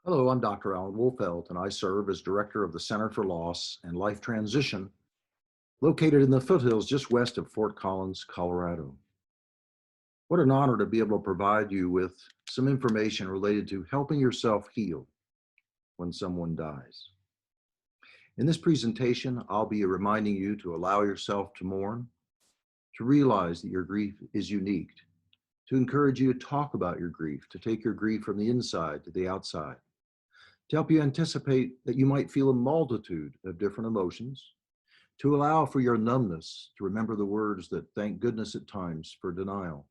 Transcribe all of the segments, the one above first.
Hello, I'm Dr. Alan Wolfelt, and I serve as director of the Center for Loss and Life Transition, located in the foothills just west of Fort Collins, Colorado. What an honor to be able to provide you with some information related to helping yourself heal when someone dies. In this presentation, I'll be reminding you to allow yourself to mourn, to realize that your grief is unique, to encourage you to talk about your grief, to take your grief from the inside to the outside, to help you anticipate that you might feel a multitude of different emotions, to allow for your numbness, to remember the words that thank goodness at times for denial,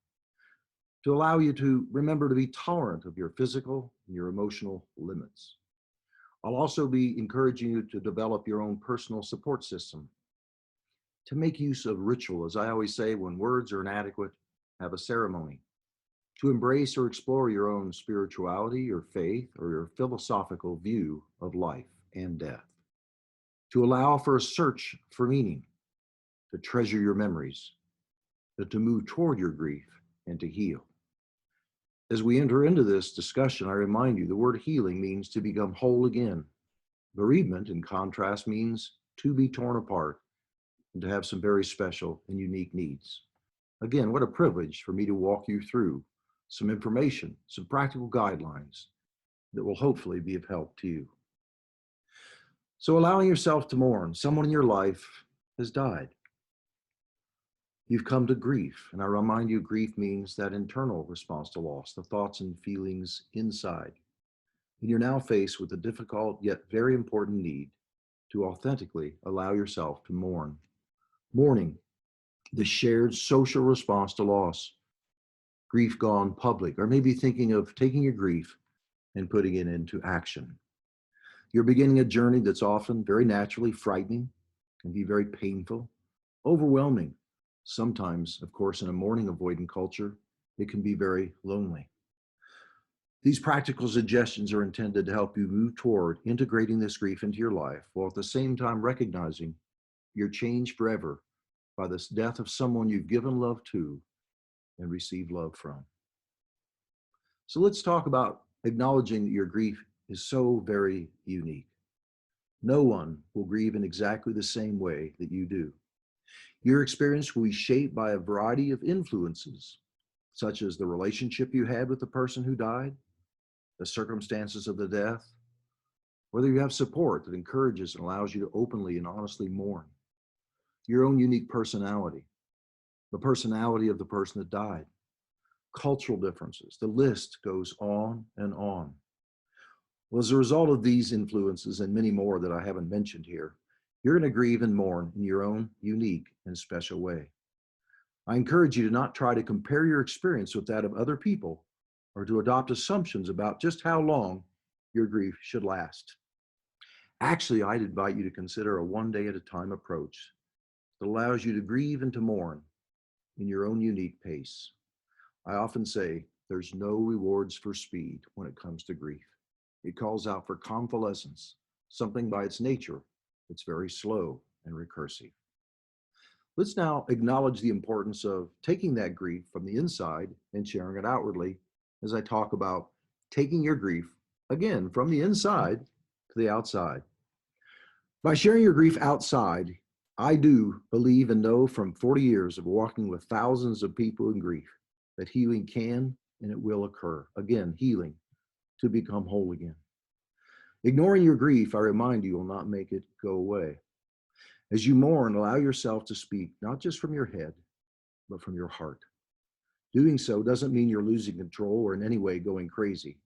to allow you to remember to be tolerant of your physical and your emotional limits. I'll also be encouraging you to develop your own personal support system, to make use of ritual, as I always say, when words are inadequate, have a ceremony, to embrace or explore your own spirituality or faith or your philosophical view of life and death, to allow for a search for meaning, to treasure your memories, but to move toward your grief and to heal. As we enter into this discussion, I remind you the word healing means to become whole again. Bereavement, in contrast, means to be torn apart and to have some very special and unique needs. Again, what a privilege for me to walk you through some information, some practical guidelines that will hopefully be of help to you. So, allowing yourself to mourn, someone in your life has died. You've come to grief, and I remind you, grief means that internal response to loss, the thoughts and feelings inside. And you're now faced with a difficult yet very important need to authentically allow yourself to mourn. Mourning, the shared social response to loss, grief gone public, or maybe thinking of taking your grief and putting it into action. You're beginning a journey that's often very naturally frightening, can be very painful, overwhelming. Sometimes, of course, in a mourning avoidant culture, it can be very lonely. These practical suggestions are intended to help you move toward integrating this grief into your life while at the same time recognizing you're changed forever by this death of someone you've given love to and received love from. So let's talk about acknowledging that your grief is so very unique. No one will grieve in exactly the same way that you do. Your experience will be shaped by a variety of influences, such as the relationship you had with the person who died, the circumstances of the death, whether you have support that encourages and allows you to openly and honestly mourn, your own unique personality, the personality of the person that died, cultural differences. The list goes on and on. Well, as a result of these influences and many more that I haven't mentioned here, you're going to grieve and mourn in your own unique and special way. I encourage you to not try to compare your experience with that of other people or to adopt assumptions about just how long your grief should last. Actually, I'd invite you to consider a one day at a time approach that allows you to grieve and to mourn in your own unique pace. I often say there's no rewards for speed when it comes to grief. It calls out for convalescence, something by its nature that's very slow and recursive. Let's now acknowledge the importance of taking that grief from the inside and sharing it outwardly as I talk about taking your grief, again, from the inside to the outside. By sharing your grief outside, I do believe and know from 40 years of walking with thousands of people in grief that healing can and it will occur. Again, healing to become whole again. Ignoring your grief, I remind you, will not make it go away. As you mourn, allow yourself to speak, not just from your head, but from your heart. Doing so doesn't mean you're losing control or in any way going crazy.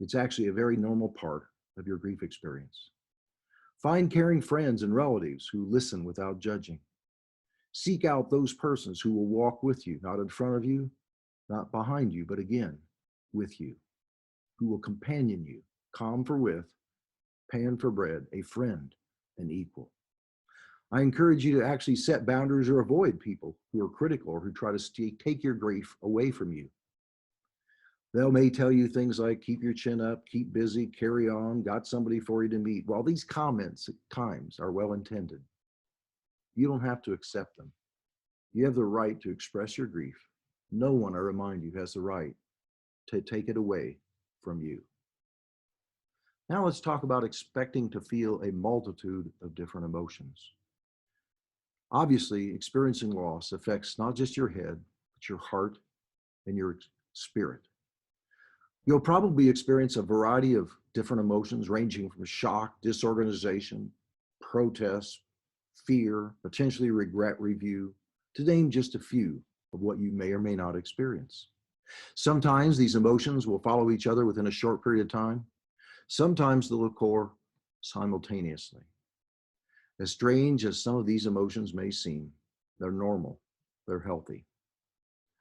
It's actually a very normal part of your grief experience. Find caring friends and relatives who listen without judging. Seek out those persons who will walk with you, not in front of you, not behind you, but again, with you, who will companion you, calm for with, pan for bread, a friend, an equal. I encourage you to actually set boundaries or avoid people who are critical or who try to take your grief away from you. They may tell you things like, keep your chin up, keep busy, carry on, got somebody for you to meet. While these comments at times are well intended, you don't have to accept them. You have the right to express your grief. No one, I remind you, has the right to take it away from you. Now let's talk about expecting to feel a multitude of different emotions. Obviously, experiencing loss affects not just your head, but your heart and your spirit. You'll probably experience a variety of different emotions ranging from shock, disorganization, protest, fear, potentially regret review, to name just a few of what you may or may not experience. Sometimes these emotions will follow each other within a short period of time. Sometimes they'll occur simultaneously. As strange as some of these emotions may seem, they're normal, they're healthy.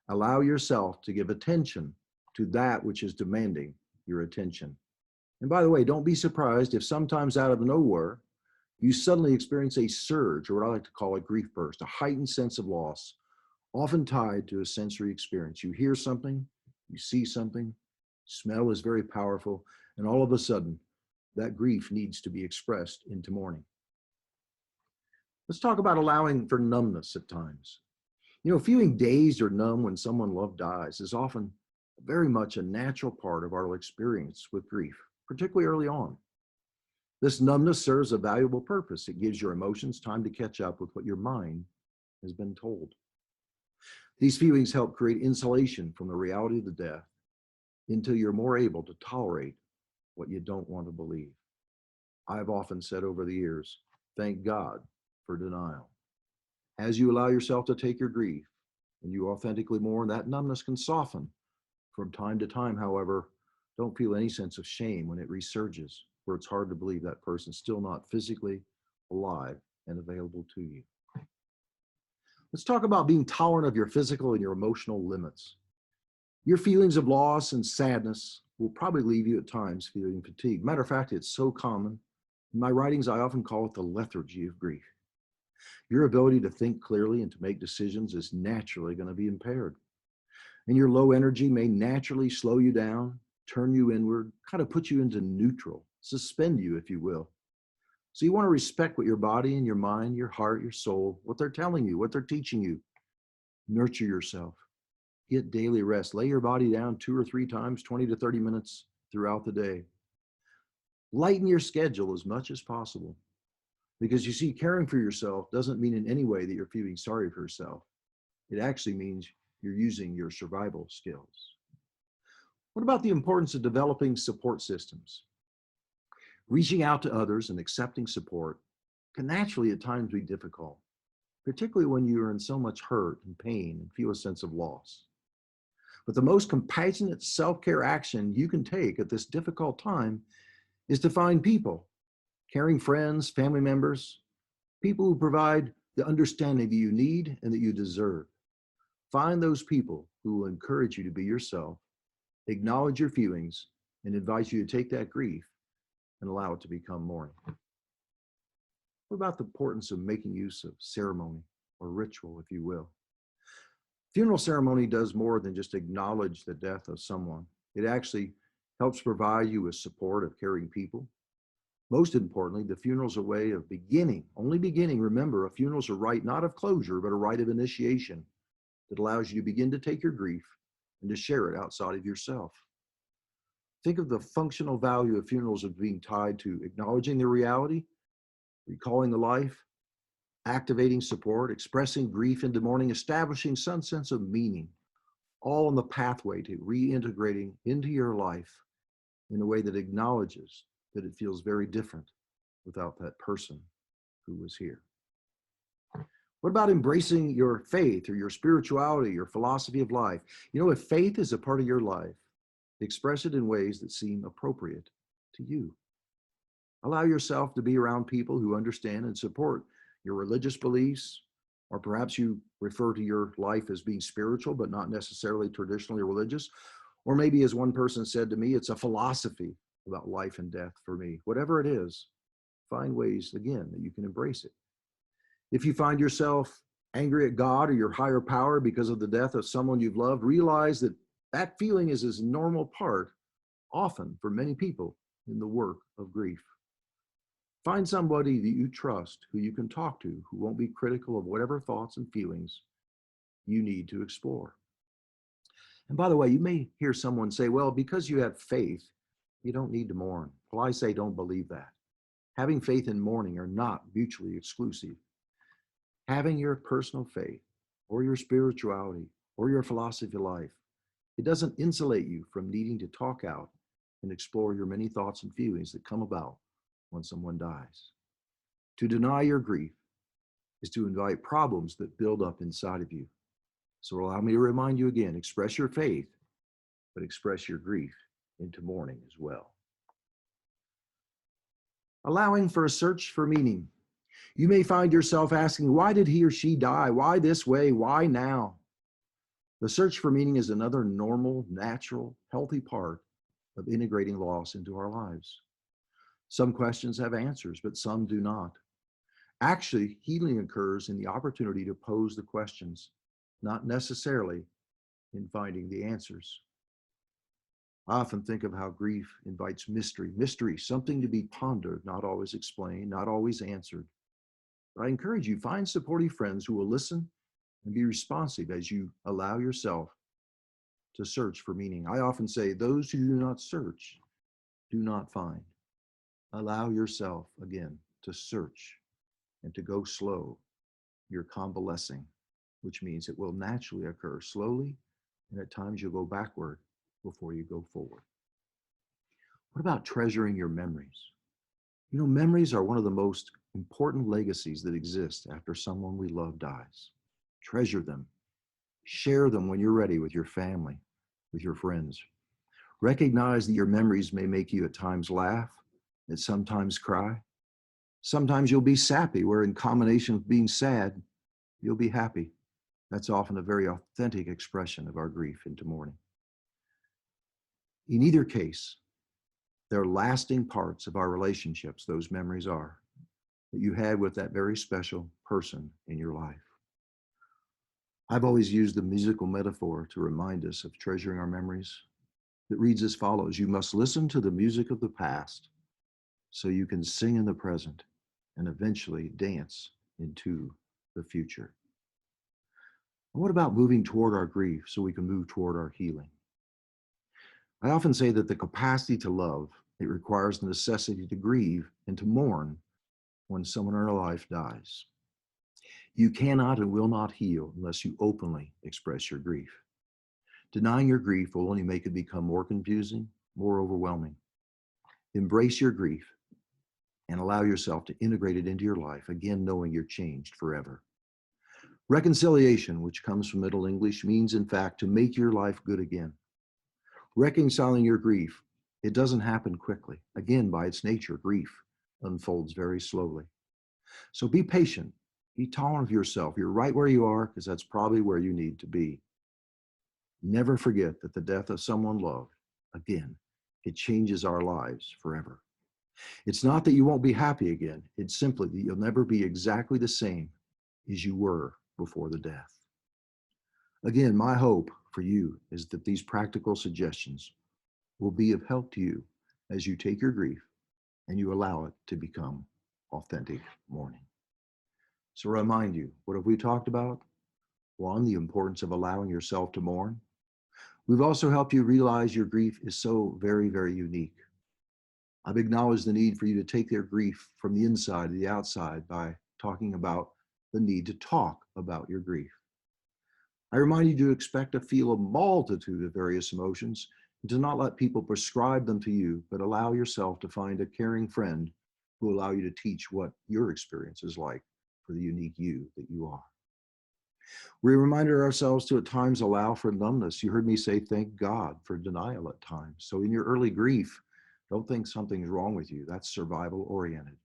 Allow yourself to give attention to that which is demanding your attention. And by the way, don't be surprised if sometimes out of nowhere, you suddenly experience a surge, or what I like to call a grief burst, a heightened sense of loss, often tied to a sensory experience. You hear something, you see something, smell is very powerful, and all of a sudden, that grief needs to be expressed into mourning. Let's talk about allowing for numbness at times. Feeling dazed or numb when someone loved dies is often very much a natural part of our experience with grief, particularly early on. This numbness serves a valuable purpose. It gives your emotions time to catch up with what your mind has been told. These feelings help create insulation from the reality of the death until you're more able to tolerate what you don't want to believe. I've often said over the years, thank God for denial. As you allow yourself to take your grief and you authentically mourn, that numbness can soften. From time to time, however, don't feel any sense of shame when it resurges, where it's hard to believe that person's still not physically alive and available to you. Let's talk about being tolerant of your physical and your emotional limits. Your feelings of loss and sadness will probably leave you at times feeling fatigued. Matter of fact, it's so common. In my writings, I often call it the lethargy of grief. Your ability to think clearly and to make decisions is naturally going to be impaired. And your low energy may naturally slow you down, turn you inward, kind of put you into neutral, suspend you, if you will. So you want to respect what your body and your mind, your heart, your soul, what they're telling you, what they're teaching you. Nurture yourself. Get daily rest. Lay your body down 2 or 3 times, 20 to 30 minutes throughout the day. Lighten your schedule as much as possible. Because you see, caring for yourself doesn't mean in any way that you're feeling sorry for yourself. It actually means you're using your survival skills. What about the importance of developing support systems? Reaching out to others and accepting support can naturally at times be difficult, particularly when you are in so much hurt and pain and feel a sense of loss. But the most compassionate self-care action you can take at this difficult time is to find people, caring friends, family members, people who provide the understanding that you need and that you deserve. Find those people who will encourage you to be yourself, acknowledge your feelings, and invite you to take that grief and allow it to become mourning. What about the importance of making use of ceremony or ritual, if you will? Funeral ceremony does more than just acknowledge the death of someone. It actually helps provide you with support of caring people. Most importantly, the funeral is a way of beginning, only beginning. Remember, a funeral is a rite not of closure, but a rite of initiation that allows you to begin to take your grief and to share it outside of yourself. Think of the functional value of funerals as being tied to acknowledging the reality, recalling the life, activating support, expressing grief into mourning, establishing some sense of meaning, all on the pathway to reintegrating into your life in a way that acknowledges that it feels very different without that person who was here. What about embracing your faith or your spirituality, your philosophy of life? If faith is a part of your life, express it in ways that seem appropriate to you. Allow yourself to be around people who understand and support your religious beliefs, or perhaps you refer to your life as being spiritual, but not necessarily traditionally religious. Or maybe, as one person said to me, it's a philosophy about life and death for me. Whatever it is, find ways, again, that you can embrace it. If you find yourself angry at God or your higher power because of the death of someone you've loved, realize that that feeling is a normal part, often for many people, in the work of grief. Find somebody that you trust, who you can talk to, who won't be critical of whatever thoughts and feelings you need to explore. And by the way, you may hear someone say, well, because you have faith, you don't need to mourn. Well, I say don't believe that. Having faith and mourning are not mutually exclusive. Having your personal faith or your spirituality or your philosophy of life, it doesn't insulate you from needing to talk out and explore your many thoughts and feelings that come about when someone dies. To deny your grief is to invite problems that build up inside of you. So allow me to remind you again, express your faith, but express your grief into mourning as well. Allowing for a search for meaning. You may find yourself asking, why did he or she die? Why this way? Why now? The search for meaning is another normal, natural, healthy part of integrating loss into our lives. Some questions have answers, but some do not. Actually, healing occurs in the opportunity to pose the questions, not necessarily in finding the answers. I often think of how grief invites mystery. Mystery, something to be pondered, not always explained, not always answered. But I encourage you, find supportive friends who will listen and be responsive as you allow yourself to search for meaning. I often say, those who do not search, do not find. Allow yourself, again, to search and to go slow. You're convalescing, which means it will naturally occur slowly, and at times you'll go backward before you go forward. What about treasuring your memories? You know, memories are one of the most important legacies that exist after someone we love dies. Treasure them. Share them when you're ready with your family, with your friends. Recognize that your memories may make you at times laugh, and sometimes cry. Sometimes you'll be sappy, where in combination with being sad, you'll be happy. That's often a very authentic expression of our grief into mourning. In either case, they're lasting parts of our relationships, those memories are, that you had with that very special person in your life. I've always used the musical metaphor to remind us of treasuring our memories. It reads as follows: you must listen to the music of the past so you can sing in the present and eventually dance into the future. And what about moving toward our grief so we can move toward our healing? I often say that the capacity to love, it requires the necessity to grieve and to mourn when someone in our life dies. You cannot and will not heal unless you openly express your grief. Denying your grief will only make it become more confusing, more overwhelming. Embrace your grief and allow yourself to integrate it into your life, again knowing you're changed forever. Reconciliation, which comes from Middle English, means in fact to make your life good again. Reconciling your grief, it doesn't happen quickly. Again, by its nature, grief unfolds very slowly. So be patient, be tolerant of yourself. You're right where you are because that's probably where you need to be. Never forget that the death of someone loved, again, it changes our lives forever. It's not that you won't be happy again. It's simply that you'll never be exactly the same as you were before the death. Again, my hope for you is that these practical suggestions will be of help to you as you take your grief and you allow it to become authentic mourning. So remind you, what have we talked about? One, the importance of allowing yourself to mourn. We've also helped you realize your grief is so very, very unique. I've acknowledged the need for you to take their grief from the inside to the outside by talking about the need to talk about your grief. I remind you to expect to feel a multitude of various emotions and to not let people prescribe them to you, but allow yourself to find a caring friend who will allow you to teach what your experience is like for the unique you that you are. We reminded ourselves to at times allow for numbness. You heard me say, thank God for denial at times. So in your early grief, don't think something's wrong with you. That's survival oriented.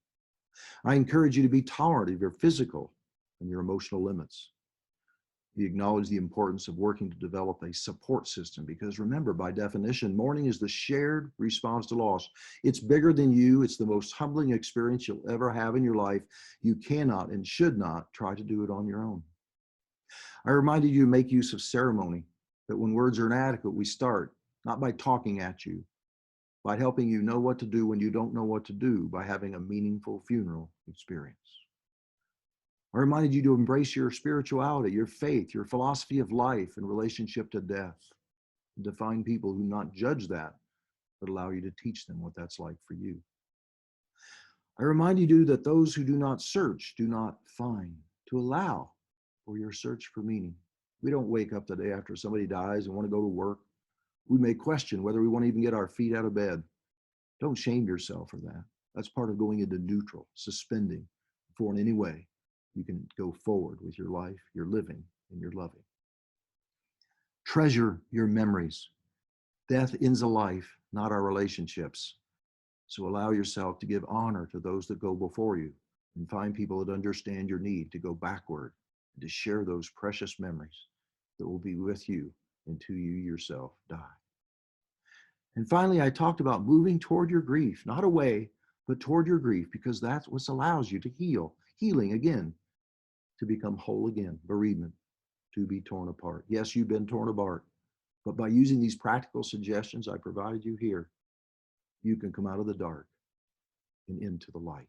I encourage you to be tolerant of your physical and your emotional limits. We acknowledge the importance of working to develop a support system because remember, by definition, mourning is the shared response to loss. It's bigger than you. It's the most humbling experience you'll ever have in your life. You cannot and should not try to do it on your own. I reminded you to make use of ceremony, that when words are inadequate, we start not by talking at you, by helping you know what to do when you don't know what to do, by having a meaningful funeral experience. I reminded you to embrace your spirituality, your faith, your philosophy of life in relationship to death, and to find people who not judge that, but allow you to teach them what that's like for you. I remind you that those who do not search do not find, to allow for your search for meaning. We don't wake up the day after somebody dies and want to go to work. We may question whether we want to even get our feet out of bed. Don't shame yourself for that. That's part of going into neutral, suspending, before in any way you can go forward with your life, your living, and your loving. Treasure your memories. Death ends a life, not our relationships. So allow yourself to give honor to those that go before you and find people that understand your need to go backward and to share those precious memories that will be with you until you yourself die. And finally, I talked about moving toward your grief, not away, but toward your grief, because that's what allows you to heal. Healing again, to become whole again. Bereavement, to be torn apart. Yes, you've been torn apart, but by using these practical suggestions I provided you here, you can come out of the dark and into the light.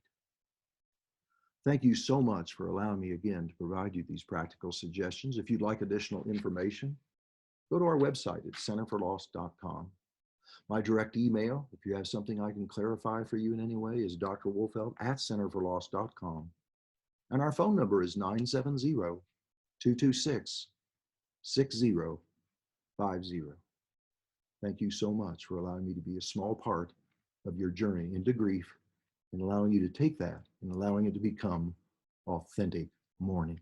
Thank you so much for allowing me again to provide you these practical suggestions. If you'd like additional information, go to our website at centerforloss.com. My direct email, if you have something I can clarify for you in any way, is drwolfelt@centerforloss.com. And our phone number is 970-226-6050. Thank you so much for allowing me to be a small part of your journey into grief and allowing you to take that and allowing it to become authentic mourning.